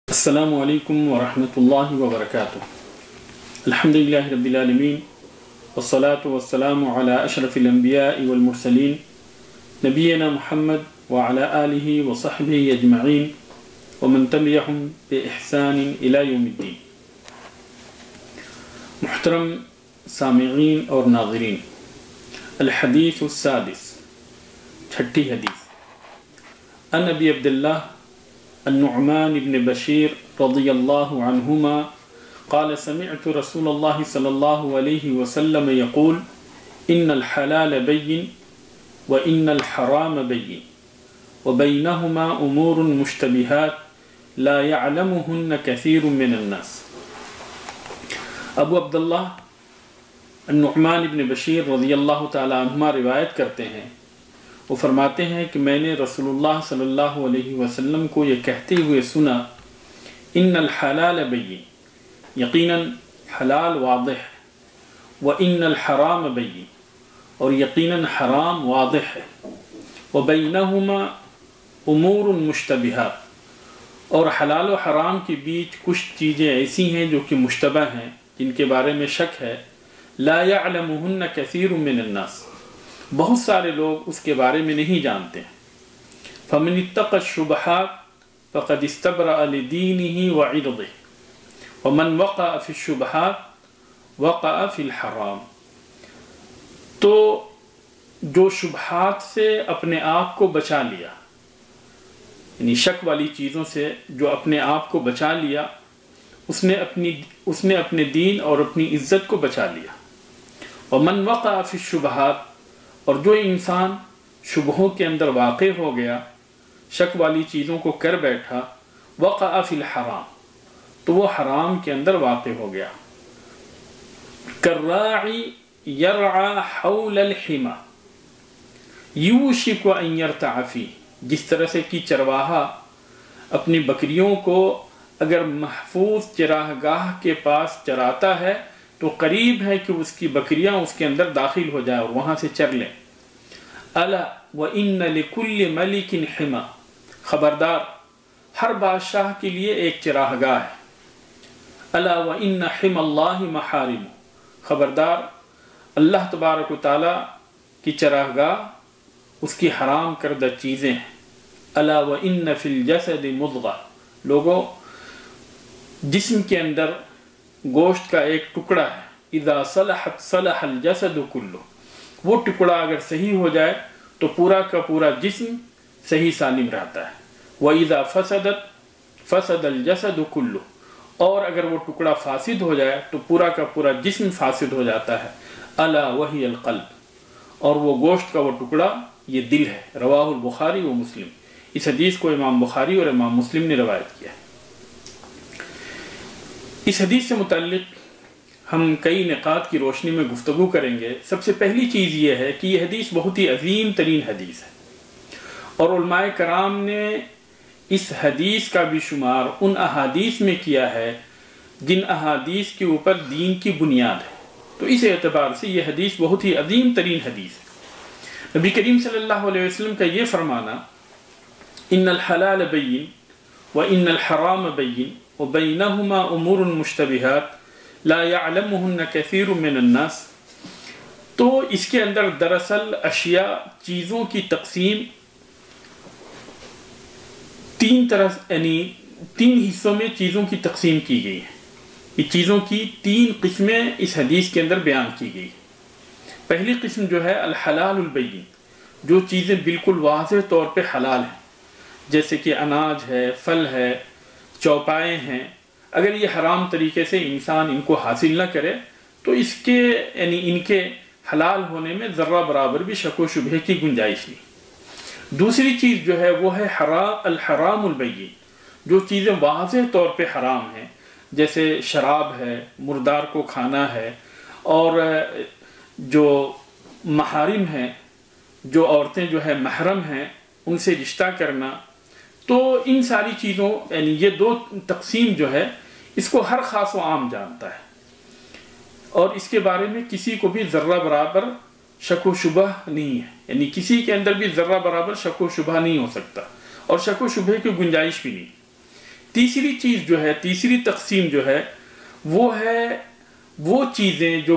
السلام علیکم ورحمۃ اللہ وبرکاتہ۔ الحمدللہ رب العالمین والصلاة والسلام علی اشرف الانبیاء والمرسلین نبینا محمد وعلی آلہ وصحبہ اجمعین ومن تبعہم بإحسان الی یوم الدین۔ محترم سامعین اور ناظرین، الحدیث السادس، چھٹی حدیث، عن ابی عبداللہ النعمان بن بشیر رضی اللہ عنہما قال سمعت رسول اللہ صلی اللہ علیہ وسلم یقول ان الحلال بین وان الحرام بین وبینہما امور مشتبہات لا يعلمہن کثیر من الناس۔ ابو عبداللہ النعمان بن بشیر رضی اللہ تعالی عنہما روایت کرتے ہیں، وہ فرماتے ہیں کہ میں نے رسول اللہ صلی اللہ علیہ وسلم کو یہ کہتے ہوئے سنا، ان الحلال بین، یقیناً حلال واضح ہے، وان الحرام بین، اور یقیناً حرام واضح ہے، وبینہما امور مشتبہات، اور حلال و حرام کے بیچ کچھ چیزیں ایسی ہیں جو کہ مشتبہ ہیں، جن کے بارے میں شک ہے، لا يعلمہن کثیر من الناس، بہت سارے لوگ اس کے بارے میں نہیں جانتے ہیں۔ فمن اتقى الشبہات فقد استبرأ لدینہ وعرضہ ومن وقع فی الشبہات وقع فی الحرام۔ تو جو شبہات سے اپنے آپ کو بچا لیا، یعنی شک والی چیزوں سے جو اپنے آپ کو بچا لیا، اس نے اپنے دین اور اپنی عزت کو بچا لیا۔ ومن وقع فی الشبہات، اور جو انسان شبہوں کے اندر واقع ہو گیا، شک والی چیزوں کو کر بیٹھا، وقع فی الحرام، تو وہ حرام کے اندر واقع ہو گیا۔ کالراعی یرعی حول الحمى یوشک ان یرتع فیہ، جس طرح سے کہ چرواہا اپنی بکریوں کو اگر محفوظ چراگاہ کے پاس چراتا ہے تو قریب ہے کہ اس کی بکریاں اس کے اندر داخل ہو جائیں اور وہاں سے چر لیں۔ الا وان لکل ملک حما، خبردار ہر بادشاہ کے لیے ایک چراگاہ ہے۔ الا وان حما اللہ محارم، خبردار اللہ تبارک و تعالی کی چراگاہ اس کی حرام کردہ چیزیں ہیں۔ الا وان فی الجسد مضغہ، لوگوں جسم کے اندر گوشت کا ایک ٹکڑا ہے، اذا صلحت صلح الجسد کلہ، وہ ٹکڑا اگر صحیح ہو جائے تو پورا کا پورا جسم صحیح سالم رہتا ہے۔ وَإِذَا فَسَدَتْ فَسَدَ الْجَسَدُ كُلُّهُ، اور اگر وہ ٹکڑا فاسد ہو جائے تو پورا کا پورا جسم فاسد ہو جاتا ہے۔ أَلَا وَهِيَ الْقَلْبُ، اور وہ گوشت کا وہ ٹکڑا یہ دل ہے۔ رواہ البخاری و مسلم، اس حدیث کو امام بخاری اور امام مسلم نے روایت کیا ہے۔ اس حدیث سے متعلق ہم کئی نقاط کی روشنی میں گفتگو کریں گے۔ سب سے پہلی چیز یہ ہے کہ یہ حدیث بہت ہی عظیم ترین حدیث ہے، اور علماء کرام نے اس حدیث کا بھی شمار ان احادیث میں کیا ہے جن احادیث کے اوپر دین کی بنیاد ہے۔ تو اس اعتبار سے یہ حدیث بہت ہی عظیم ترین حدیث ہے۔ نبی کریم صلی اللہ علیہ وسلم کا یہ فرمانا، ان الحلال بین وان الحرام بین وبینہما امور مشتبہات لا يعلمہن کثیر من الناس، تو اس کے اندر دراصل اشیاء، چیزوں کی تقسیم تین حصوں میں چیزوں کی تقسیم کی گئی ہے۔ یہ چیزوں کی تین قسمیں اس حدیث کے اندر بیان کی گئی۔ پہلی قسم جو ہے الحلال البین، جو چیزیں بالکل واضح طور پہ حلال ہیں، جیسے کہ اناج ہے، پھل ہے، چوپائے ہیں، اگر یہ حرام طریقے سے انسان ان کو حاصل نہ کرے تو اس کے ان کے حلال ہونے میں ذرہ برابر بھی شک و شبہ کی گنجائش نہیں۔ دوسری چیز جو ہے وہ ہے الحرام البین، جو چیزیں واضح طور پہ حرام ہیں، جیسے شراب ہے، مردار کو کھانا ہے، اور جو محارم ہیں، جو عورتیں جو ہے محرم ہیں، ان سے رشتہ کرنا۔ تو ان ساری چیزوں یہ دو تقسیم جو ہے اس کو ہر خاص و عام جانتا ہے، اور اس کے بارے میں کسی کو بھی ذرہ برابر شک و شبہ نہیں ہے، یعنی کسی کے اندر بھی ذرہ برابر شک و شبہ نہیں ہو سکتا، اور شک و شبہ کی گنجائش بھی نہیں۔ تیسری چیز جو ہے، تیسری تقسیم جو ہے وہ چیزیں جو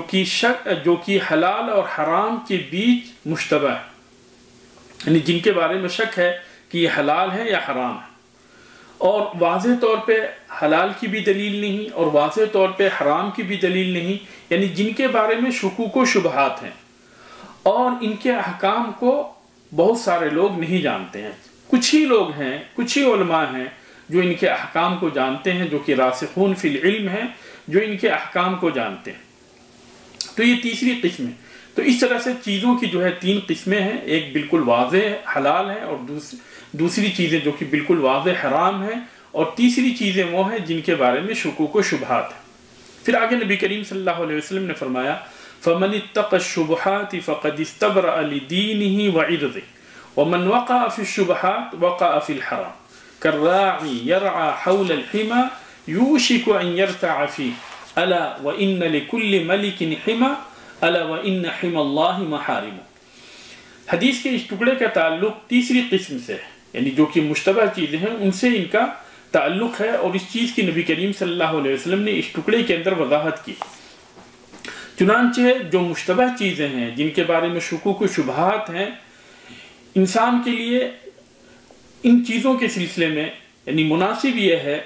کہ حلال اور حرام کے بیچ مشتبہ ہے، یعنی جن کے بارے میں شک ہے کہ یہ حلال ہے یا حرام ہے، اور واضح طور پہ حلال کی بھی دلیل نہیں اور واضح طور پہ حرام کی بھی دلیل نہیں، یعنی جن کے بارے میں شکوک و شبہات ہیں اور ان کے احکام کو بہت سارے لوگ نہیں جانتے ہیں۔ کچھ ہی لوگ ہیں، کچھ ہی علماء ہیں جو ان کے احکام کو جانتے ہیں، جو کہ راسخون فی العلم ہیں، جو ان کے احکام کو جانتے ہیں۔ تو یہ تیسری قسم ہے۔ تو اس طرح سے چیزوں کی جو ہے 3 قسمیں ہیں، ایک بالکل واضح حلال ہے، اور دوسری چیزیں جو کہ بالکل واضح حرام ہیں، اور تیسری چیزیں وہ ہیں جن کے بارے میں شکوک و شبہات ہیں۔ پھر آگے نبی کریم صلی اللہ علیہ وسلم نے فرمایا فَمَنِ اتَّقَى الشُّبُهَاتِ فَقَدِ اسْتَبْرَأَ لِدِينِهِ وَعِرْضِهِ وَمَنْ وَقَعَ فِي الشُّبُهَاتِ وَقَعَ فِي الْحَرَامِ كَالرَّاعِي يَرْعَى حَوْلَ الْحِمَى يُوشِكُ أَنْ يَرْتَعَ فِيهِ أَلَا وَإِنَّ لِكُلِّ مَلِكٍ حِمًى أَلَا وَإِنَّ حِمَى اللَّهِ مَحَارِمُهُ۔ حدیث کے اس ٹکڑے کا تعلق تیسری قسم سے ہے، یعنی جو کہ مشتبہ چیزیں ہیں ان سے ان کا تعلق ہے، اور اس چیز کی نبی کریم صلی اللہ علیہ وسلم نے اس ٹکڑے کے اندر وضاحت کی۔ چنانچہ جو مشتبہ چیزیں ہیں، جن کے بارے میں شکوک و شبہات ہیں، انسان کے لیے ان چیزوں کے سلسلے میں یعنی مناسب یہ ہے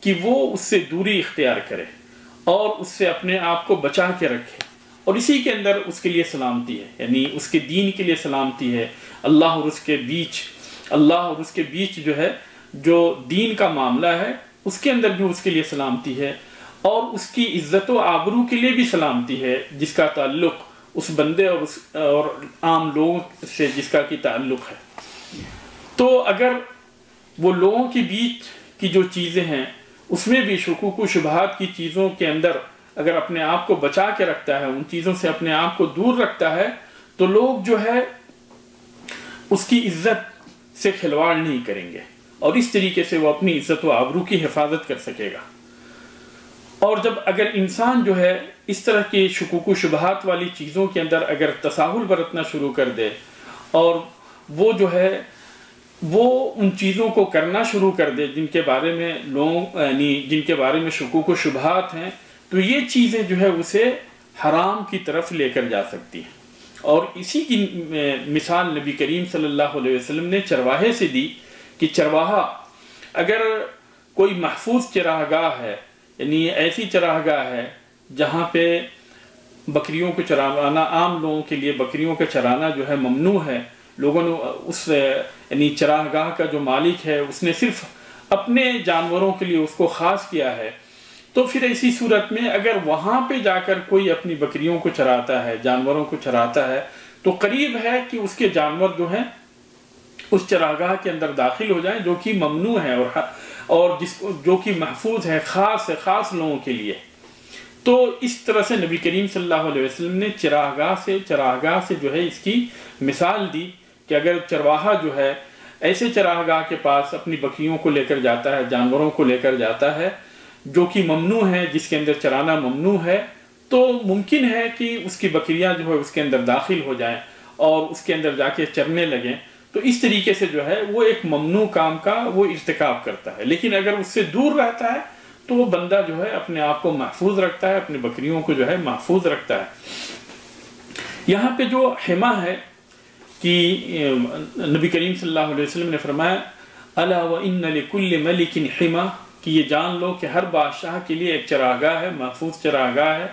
کہ وہ اس سے دوری اختیار کرے اور اس سے اپنے آپ کو بچا کے رکھے، اور اسی کے اندر اس کے لیے سلامتی ہے، یعنی اس کے دین کے لیے سلامتی ہے۔ اللہ اور اس کے بیچ جو ہے جو دین کا معاملہ ہے اس کے اندر بھی اس کے لیے سلامتی ہے، اور اس کی عزت و آبرو کے لیے بھی سلامتی ہے، جس کا تعلق اس بندے اور عام لوگوں سے جس کا کی تعلق ہے۔ تو اگر وہ لوگوں کے بیچ کی جو چیزیں ہیں اس میں بھی شکوک و شبہات کی چیزوں کے اندر اگر اپنے آپ کو بچا کے رکھتا ہے، ان چیزوں سے اپنے آپ کو دور رکھتا ہے، تو لوگ جو ہے اس کی عزت سے کھلواڑ نہیں کریں گے، اور اس طریقے سے وہ اپنی عزت و آبرو کی حفاظت کر سکے گا۔ اور جب اگر انسان جو ہے اس طرح کی شکوک و شبہات والی چیزوں کے اندر اگر تساہل برتنا شروع کر دے، اور وہ جو ہے وہ ان چیزوں کو کرنا شروع کر دے جن کے بارے میں جن کے بارے میں شکوک و شبہات ہیں، تو یہ چیزیں جو ہے اسے حرام کی طرف لے کر جا سکتی ہیں۔ اور اسی کی مثال نبی کریم صلی اللہ علیہ وسلم نے چرواہے سے دی کہ چرواہا اگر کوئی محفوظ چراگاہ ہے، یعنی ایسی چراگاہ ہے جہاں پہ بکریوں کو چرانا، عام لوگوں کے لیے بکریوں کا چرانا جو ہے ممنوع ہے، لوگوں نے اس یعنی چراگاہ کا جو مالک ہے اس نے صرف اپنے جانوروں کے لیے اس کو خاص کیا ہے، تو پھر ایسی صورت میں اگر وہاں پہ جا کر کوئی اپنی بکریوں کو چراتا ہے، جانوروں کو چراتا ہے، تو قریب ہے کہ اس کے جانور جو ہیں اس چراگاہ کے اندر داخل ہو جائیں جو کہ ممنوع ہے اور جو کہ محفوظ ہے، خاص لوگوں کے لیے۔ تو اس طرح سے نبی کریم صلی اللہ علیہ وسلم نے چراگاہ سے جو ہے اس کی مثال دی کہ اگر چرواہا جو ہے ایسے چراگاہ کے پاس اپنی بکریوں کو لے کر جاتا ہے، جانوروں کو لے کر جاتا ہے جو کہ ممنوع ہے، جس کے اندر چرانا ممنوع ہے، تو ممکن ہے کہ اس کی بکریاں جو ہے اس کے اندر داخل ہو جائیں اور اس کے اندر جا کے چرنے لگیں، تو اس طریقے سے جو ہے وہ ایک ممنوع کام کا وہ ارتکاب کرتا ہے۔ لیکن اگر اس سے دور رہتا ہے تو وہ بندہ جو ہے اپنے آپ کو محفوظ رکھتا ہے، اپنی بکریوں کو جو ہے محفوظ رکھتا ہے۔ یہاں پہ جو حما ہے کہ نبی کریم صلی اللہ علیہ وسلم نے فرمایا الا وان لکل ملک حما، کہ یہ جان لو کہ ہر بادشاہ کے لیے ایک چراگاہ ہے، محفوظ چراگاہ ہے۔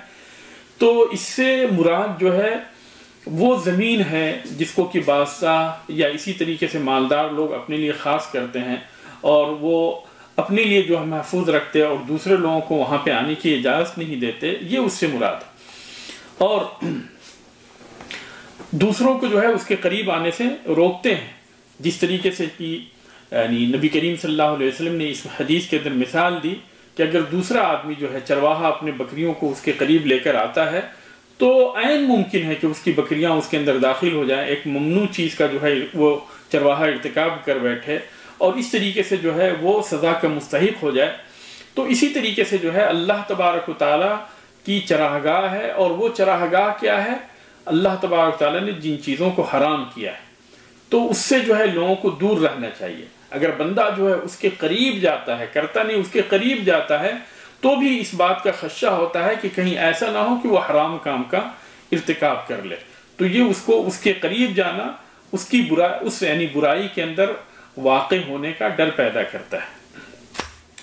تو اس سے مراد جو ہے وہ زمین ہے جس کو کہ بادشاہ یا اسی طریقے سے مالدار لوگ اپنے لیے خاص کرتے ہیں، اور وہ اپنے لیے جو ہے محفوظ رکھتے اور دوسرے لوگوں کو وہاں پہ آنے کی اجازت نہیں دیتے، یہ اس سے مراد ہے۔ اور دوسروں کو جو ہے اس کے قریب آنے سے روکتے ہیں، جس طریقے سے کہ یعنی نبی کریم صلی اللہ علیہ وسلم نے اس حدیث کے اندر مثال دی کہ اگر دوسرا آدمی جو ہے چرواہا اپنے بکریوں کو اس کے قریب لے کر آتا ہے تو عین ممکن ہے کہ اس کی بکریاں اس کے اندر داخل ہو جائیں، ایک ممنوع چیز کا جو ہے وہ چرواہا ارتکاب کر بیٹھے، اور اس طریقے سے جو ہے وہ سزا کا مستحق ہو جائے۔ تو اسی طریقے سے جو ہے اللہ تبارک و تعالیٰ کی چراگاہ ہے، اور وہ چراگاہ کیا ہے؟ اللہ تبارک و تعالیٰ نے جن چیزوں کو حرام کیا ہے، تو اس سے جو ہے لوگوں کو دور رہنا چاہیے۔ اگر بندہ جو ہے اس کے قریب جاتا ہے، کرتا نہیں اس کے قریب جاتا ہے، تو بھی اس بات کا خدشہ ہوتا ہے کہ کہیں ایسا نہ ہو کہ وہ حرام کام کا ارتکاب کر لے، تو یہ اس کو اس کے قریب جانا اس کی یعنی برائی کے اندر واقع ہونے کا ڈر پیدا کرتا ہے۔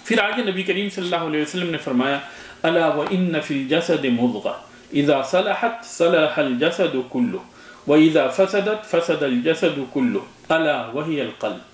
پھر آگے نبی کریم صلی اللہ علیہ وسلم نے فرمایا الا وان فی الجسد مضغہ اذا صلحت صلح الجسد كله واذا فسدت فسد الجسد كله الا وهي القلب۔